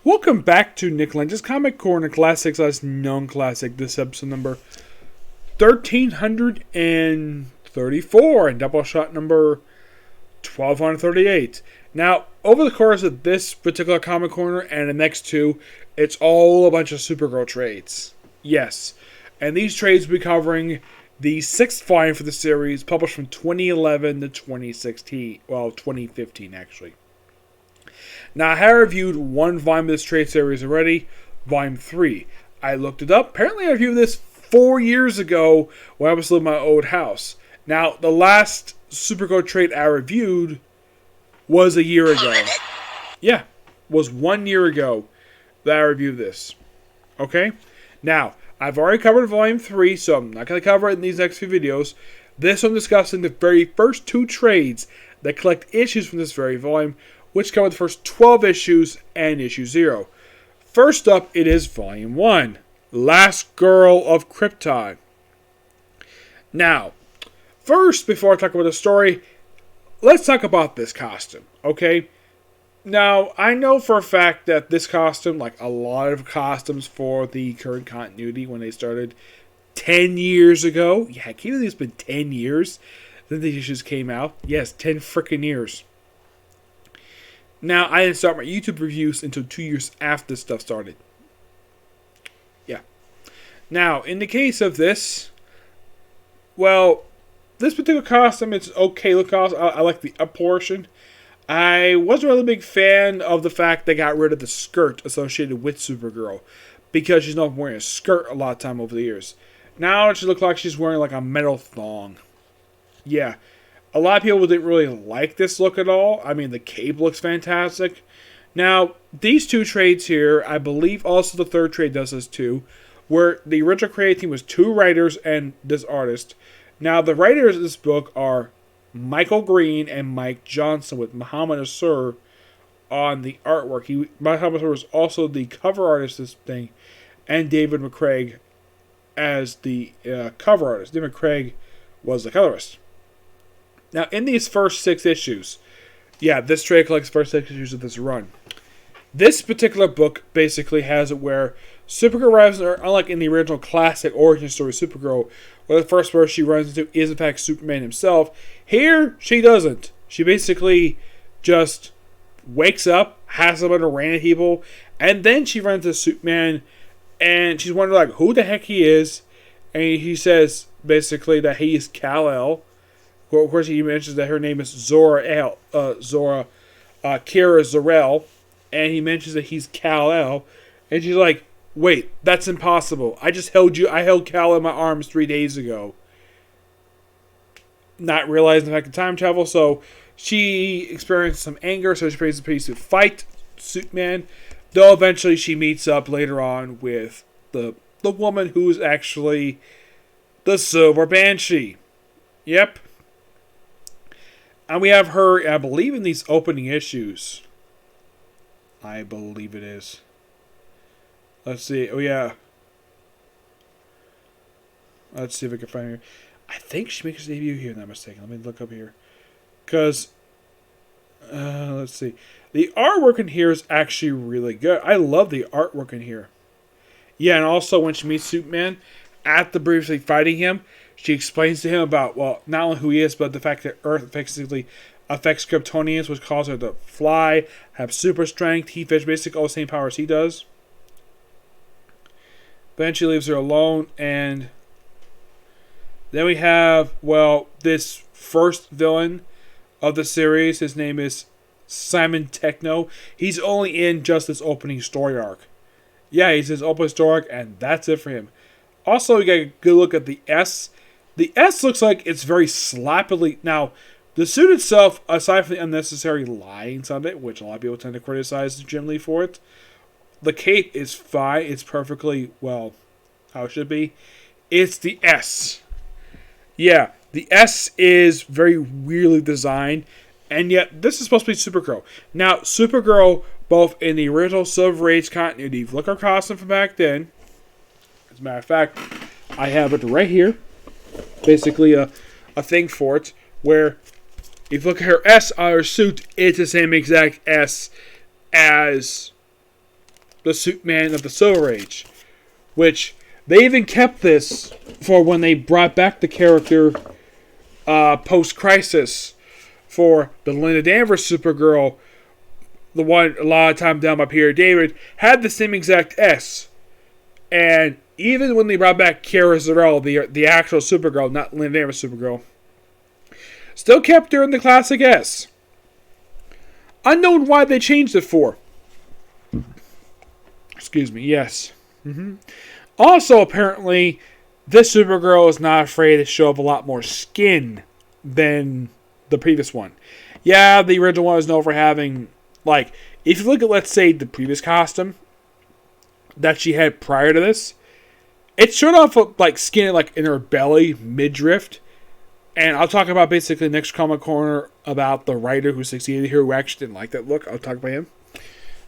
Welcome back to Nick Lenz's Comic Corner Classics / Non-Classic. This episode number 1334 and Doubleshot number 1238. Now, over the course of this particular Comic Corner and the next two, it's all a bunch of Supergirl trades. Yes. And these trades will be covering the 6th volume for the series, published from 2011 to 2016. Well, 2015, actually. Now, I have reviewed one volume of this trade series already, volume 3. I looked it up. Apparently, I reviewed this 4 years ago when I was living in my old house. Now, the last Supergirl trade I reviewed was a year ago. Yeah, was 1 year ago that I reviewed this. Okay? Now, I've already covered volume 3, so I'm not going to cover it in these next few videos. This I'm discussing the very first 2 trades that collect issues from this very volume, which cover the first 12 issues and issue 0. First up, it is volume 1, Last Girl of Krypton. Now, first, before I talk about the story, let's talk about this costume, okay? Now, I know for a fact that this costume, like a lot of costumes for the current continuity when they started 10 years ago. Yeah, I can't believe it's been 10 years since these issues came out. Yes, 10 freaking years. Now, I didn't start my YouTube reviews until 2 years after this stuff started. Yeah. Now, in the case of this, well, this particular costume, it's okay look costume. I like the up portion. I wasn't really a big fan of the fact they got rid of the skirt associated with Supergirl, because she's not wearing a skirt a lot of time over the years. Now she looks like she's wearing like a metal thong. Yeah. A lot of people didn't really like this look at all. I mean, the cape looks fantastic. Now, these 2 trades here, I believe also the 3rd trade does this too, where the original creative team was 2 writers and this artist. Now, the writers of this book are Michael Green and Mike Johnson, with Muhammad Assur on the artwork. Muhammad Assur was also the cover artist of this thing, and David McCraig as the cover artist. David McCraig was the colorist. Now, in these first 6 issues, yeah, this trade collects the first 6 issues of this run. This particular book basically has it where Supergirl arrives, unlike in the original classic origin story Supergirl, where the first person she runs into is in fact Superman himself. Here, she doesn't. She basically just wakes up, has a bunch of random people, and then she runs into Superman, and she's wondering like who the heck he is, and he says basically that he is Kal-El. Well, of course, he mentions that her name is Kara Zor-El, and he mentions that he's Kal-El, and she's like, "Wait, that's impossible. I held Kal in my arms 3 days ago." Not realizing the fact of time travel, so she experiences some anger, so she prays the priest to fight Superman. Though eventually she meets up later on with the woman who's actually the Silver Banshee. Yep. And we have her, I believe, in these opening issues. I believe it is. Let's see. Oh, yeah. Let's see if I can find her. I think she makes her debut here, if I'm not mistaken. Let me look up here. Because, let's see. The artwork in here is actually really good. I love the artwork in here. Yeah, and also when she meets Superman, after briefly fighting him, she explains to him about, well, not only who he is, but the fact that Earth basically affects Kryptonians, which causes her to fly, have super strength, heat vision, basically all the same powers he does. Then she leaves her alone, and then we have, well, this first villain of the series. His name is Simon Techno. He's only in just this opening story arc. Yeah, he's his opening story arc, and that's it for him. Also, you get a good look at the S. The S looks like it's very sloppily. Now, the suit itself, aside from the unnecessary lines on it, which a lot of people tend to criticize Jim Lee for it, the cape is fine. It's perfectly, well, how it should be. It's the S. Yeah, the S is very weirdly designed, and yet this is supposed to be Supergirl. Now, Supergirl, both in the original Silver Age continuity, if you look at her costume from back then, as a matter of fact, I have it right here. Basically a thing for it, where if you look at her S on her suit, it's the same exact S as the Superman of the Silver Age. Which, they even kept this for when they brought back the character post-Crisis for the Linda Danvers Supergirl. The one a lot of time done by Peter David had the same exact S. And even when they brought back Kara Zor-El, the actual Supergirl, not Linda Danvers Supergirl, still kept her in the classic S. Unknown why they changed it for. Excuse me, yes. Also, apparently, this Supergirl is not afraid to show up a lot more skin than the previous one. Yeah, the original one is known for having, like, if you look at, let's say, the previous costume that she had prior to this, it showed off, like, skin, like, in her belly, midriff. And I'll talk about, basically, next Comic Corner about the writer who succeeded here, who actually didn't like that look. I'll talk about him.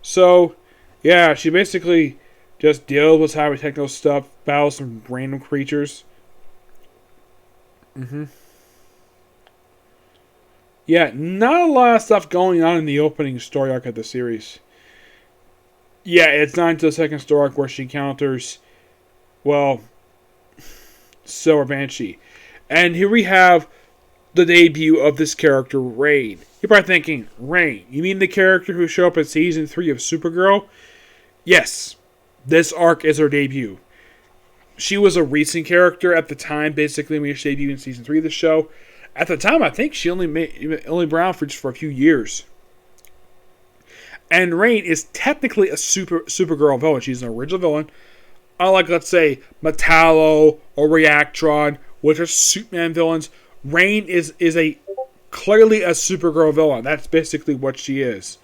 So, yeah, she basically just deals with Cyber Techno stuff, battles some random creatures. Yeah, not a lot of stuff going on in the opening story arc of the series. Yeah, it's not until the second story arc where she encounters, well, Silver Banshee. And here we have the debut of this character, Rain. You're probably thinking, Rain, you mean the character who showed up in Season 3 of Supergirl? Yes, this arc is her debut. She was a recent character at the time, basically, when she debuted in Season 3 of the show. At the time, I think she only been around for just for a few years. And Rain is technically a Supergirl villain. She's an original villain. Unlike, let's say, Metallo or Reactron, which are Superman villains, Rain is clearly a Supergirl villain. That's basically what she is.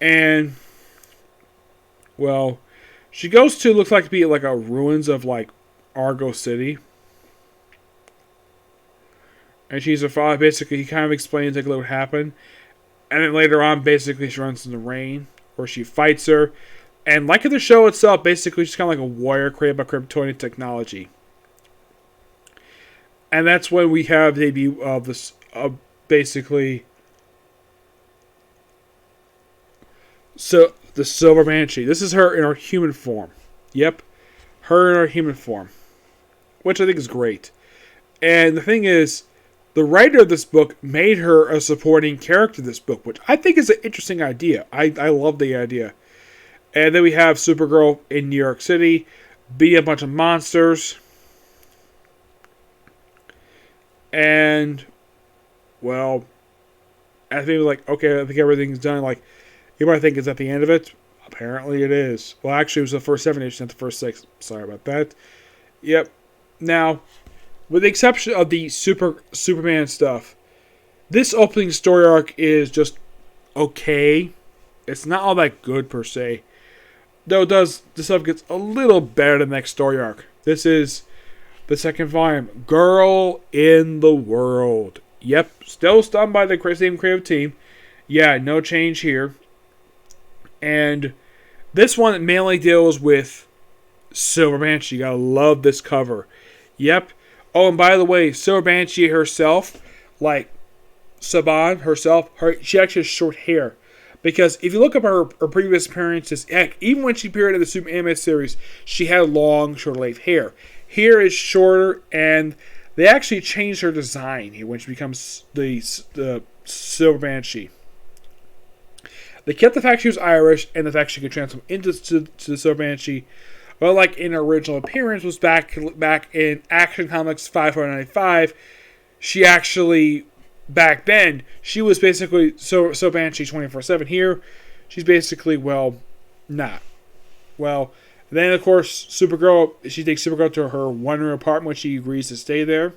And, well, she goes to, looks like to be like a ruins of like Argo City. And she's a father. Basically, he kind of explains like what happened. And then later on, basically, she runs into Rain, or she fights her. And like in the show itself, basically, she's kind of like a warrior created by Kryptonian technology. And that's when we have the debut of this, basically, so the Silver Banshee. This is her in her human form. Yep, her in her human form, which I think is great. And the thing is, the writer of this book made her a supporting character in this book, which I think is an interesting idea. I love the idea. And then we have Supergirl in New York City, beating a bunch of monsters. And, well, I think like, okay, I think everything's done. Like, you might think it's at the end of it. Apparently it is. Well, actually, it was the first 7 issues, not the first 6. Sorry about that. Yep. Now, with the exception of the Superman stuff, this opening story arc is just okay. It's not all that good, per se. Though the stuff gets a little better than the next story arc. This is the second volume, Girl in the World. Yep, still done by the same creative team. Yeah, no change here. And this one mainly deals with Silver Banshee. You gotta love this cover. Yep. Oh, and by the way, Silver Banshee herself, like Saban herself, she actually has short hair. Because if you look up her previous appearances, heck, even when she appeared in the Super Anime series, she had long, short-length hair. Here is shorter, and they actually changed her design here when she becomes the Silver Banshee. They kept the fact she was Irish, and the fact she could transform into the Silver Banshee. Well, like in her original appearance was back in Action Comics 595, she actually, back then, she was basically Silver Banshee 24/7. Here, she's basically, well, not. Well, then, of course, Supergirl, she takes Supergirl to her one-room apartment when she agrees to stay there.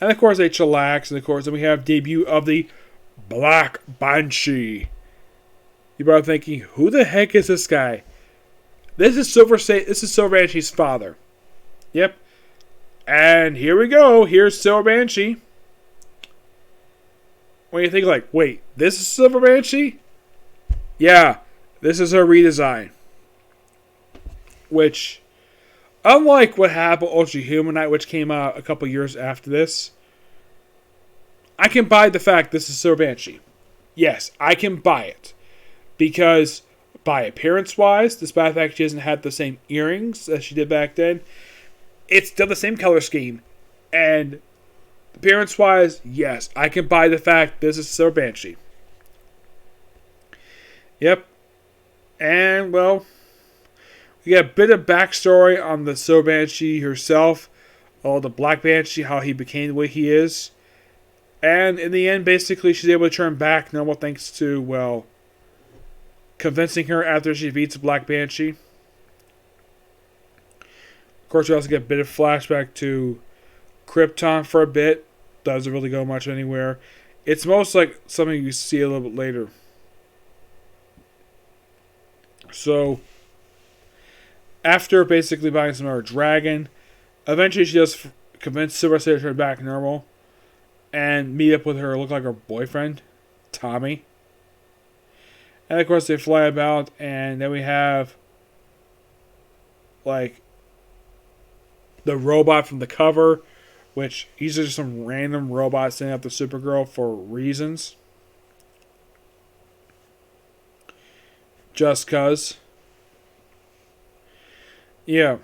And, of course, they chillax. And, of course, then we have debut of the Black Banshee. You're probably thinking, who the heck is this guy? This is Silver Banshee's father. Yep. And here we go. Here's Silver Banshee. When you think like, wait, this is Silver Banshee? Yeah, this is her redesign. Which, unlike what happened with Ultra Humanite, which came out a couple years after this, I can buy the fact this is Silver Banshee. Yes, I can buy it. Because by appearance-wise, despite the fact she hasn't had the same earrings as she did back then, it's still the same color scheme. And appearance-wise, yes, I can buy the fact this is Silver Banshee. Yep. And, well, we get a bit of backstory on the Silver Banshee herself. The Black Banshee, how he became the way he is. And in the end, basically, she's able to turn back normal thanks to, well, convincing her after she beats the Black Banshee. Of course, we also get a bit of flashback to Krypton for a bit. Doesn't really go much anywhere. It's most like something you see a little bit later. So, after basically buying some more dragon, eventually she does convince Silver State to turn back normal and meet up with her, look like her boyfriend, Tommy. And of course they fly about, and then we have like the robot from the cover, which he's just some random robot setting up the Supergirl for reasons. Just cuz. Yeah.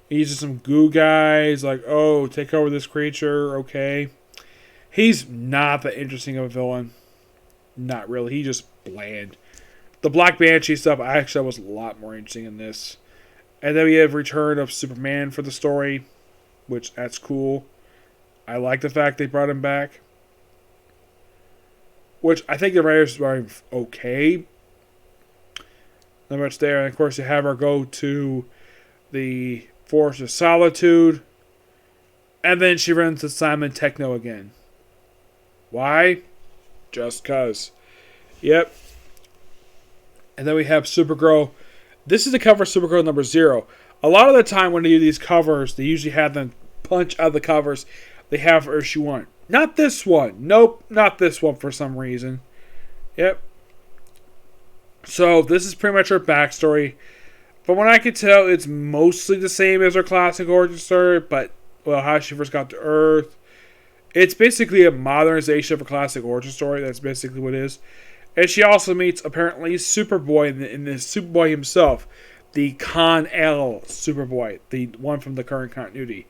He's just some goo guy. He's like, oh, take over this creature, okay. He's not that interesting of a villain. Not really. He's just bland. The Black Banshee stuff actually was a lot more interesting in this. And then we have Return of Superman for the story, which that's cool. I like the fact they brought him back. Which I think the writers are okay. Not much there. And of course, you have her go to the Forest of Solitude. And then she runs to Simon Techno again. Why? Just cuz. Yep. And then we have Supergirl. This is the cover of Supergirl number 0. A lot of the time when they do these covers, they usually have them punch out the covers. They have her issue 1. Not this one. Nope, not this one for some reason. Yep. So, this is pretty much her backstory. From what I can tell, it's mostly the same as her classic origin story, but, well, how she first got to Earth. It's basically a modernization of a classic origin story. That's basically what it is. And she also meets, apparently, Superboy in the Superboy himself. The Con-El Superboy. The one from the current continuity.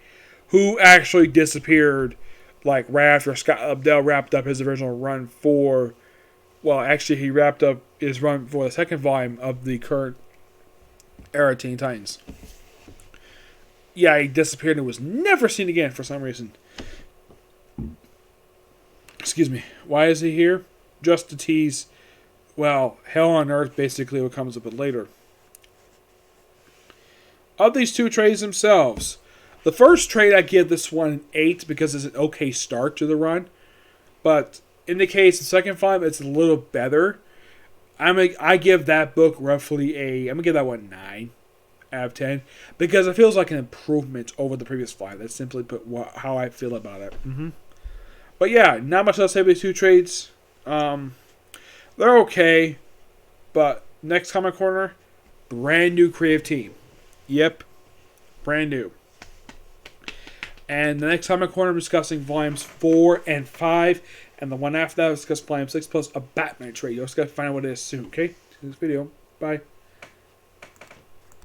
Who actually disappeared, like, right after Scott Lobdell wrapped up his original run for... Well, actually, he wrapped up his run for the second volume of the current era Teen Titans. Yeah, he disappeared and was never seen again for some reason. Excuse me. Why is he here? Just to tease, well, Hell on Earth, basically, what comes a bit later. Of these two trades themselves, the first trade I give this one an 8 because it's an okay start to the run. But in the case of the second volume, it's a little better. I give that book roughly I'm going to give that one 9 out of 10. Because it feels like an improvement over the previous volume. That's simply put how I feel about it. But yeah, not much else to say about these two trades. They're okay. But next Comic Corner, brand new creative team. Yep. Brand new. And the next Comic Corner, I'm discussing volumes 4 and 5. And the one after that, I'll discuss volume 6 plus a Batman trade. You'll just got to find out what it is soon, okay? See this video. Bye.